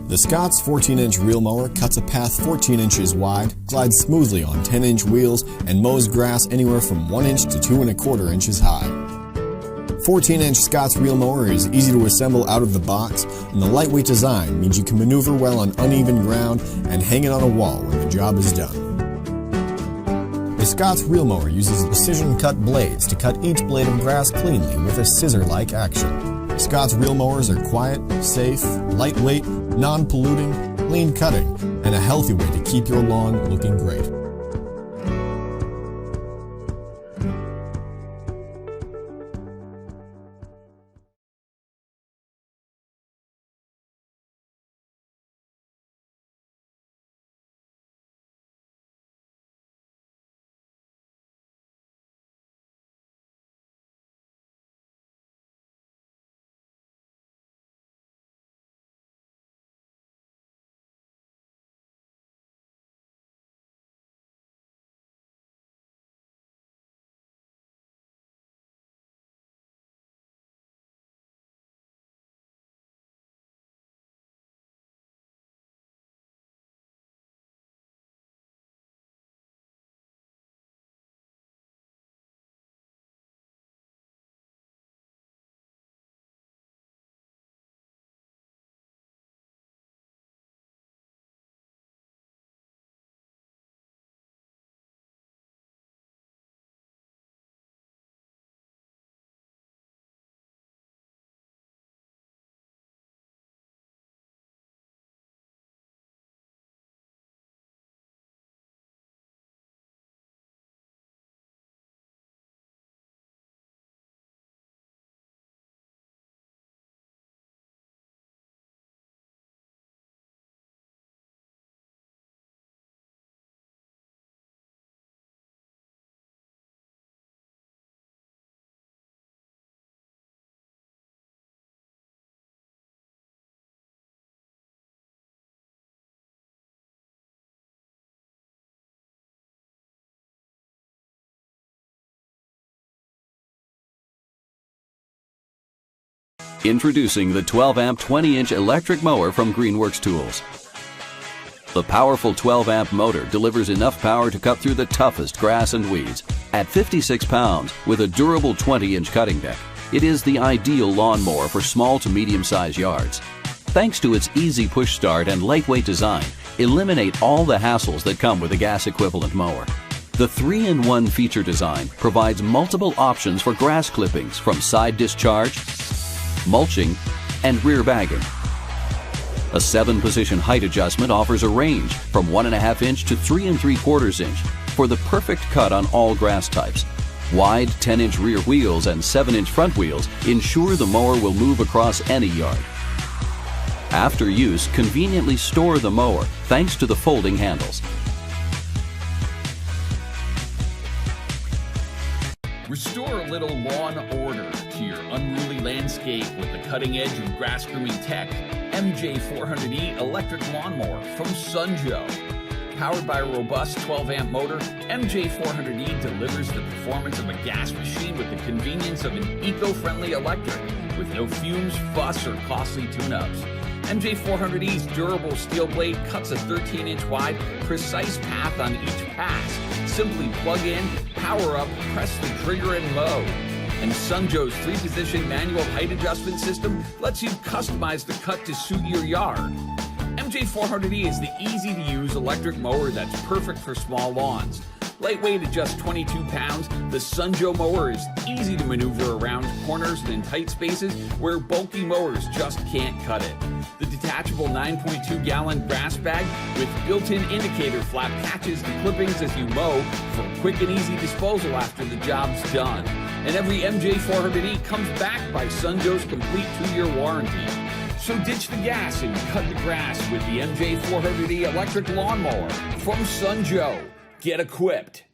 The Scott's 14-inch reel mower cuts a path 14 inches wide, glides smoothly on 10-inch wheels, and mows grass anywhere from 1 inch to 2 1/4 inches high. 14-inch Scott's reel mower is easy to assemble out of the box, and the lightweight design means you can maneuver well on uneven ground and hang it on a wall when the job is done. The Scott's reel mower uses precision-cut blades to cut each blade of grass cleanly with a scissor-like action. Scott's reel mowers are quiet, safe, lightweight, non-polluting, clean cutting, and a healthy way to keep your lawn looking great. Introducing the 12-amp 20-inch electric mower from Greenworks Tools. The powerful 12-amp motor delivers enough power to cut through the toughest grass and weeds. At 56 pounds, with a durable 20-inch cutting deck, it is the ideal lawnmower for small to medium-sized yards. Thanks to its easy push start and lightweight design, eliminate all the hassles that come with a gas equivalent mower. The 3-in-1 feature design provides multiple options for grass clippings from side discharge, mulching, and rear bagging. A 7-position height adjustment offers a range from 1.5 inch to 3 3/4 inch for the perfect cut on all grass types. Wide 10-inch rear wheels and 7-inch front wheels ensure the mower will move across any yard. After use, conveniently store the mower thanks to the folding handles. Restore a little lawn order to your unruly landscape with the cutting edge of grass grooming tech, MJ400E electric lawnmower from Sunjo. Powered by a robust 12-amp motor, MJ400E delivers the performance of a gas machine with the convenience of an eco-friendly electric, with no fumes, fuss, or costly tune-ups. MJ400E's durable steel blade cuts a 13-inch wide, precise path on each pass. Simply plug in, power up, press the trigger, and mow. And Sunjo's 3-position manual height adjustment system lets you customize the cut to suit your yard. MJ400E is the easy-to-use electric mower that's perfect for small lawns. Lightweight at just 22 pounds, the Sunjo mower is easy to maneuver around corners and in tight spaces where bulky mowers just can't cut it. The detachable 9.2-gallon grass bag with built-in indicator flap catches the clippings as you mow for quick and easy disposal after the job's done. And every MJ400E comes backed by Sunjo's complete 2-year warranty. So ditch the gas and cut the grass with the MJ400E electric lawnmower from Sunjo. Get equipped.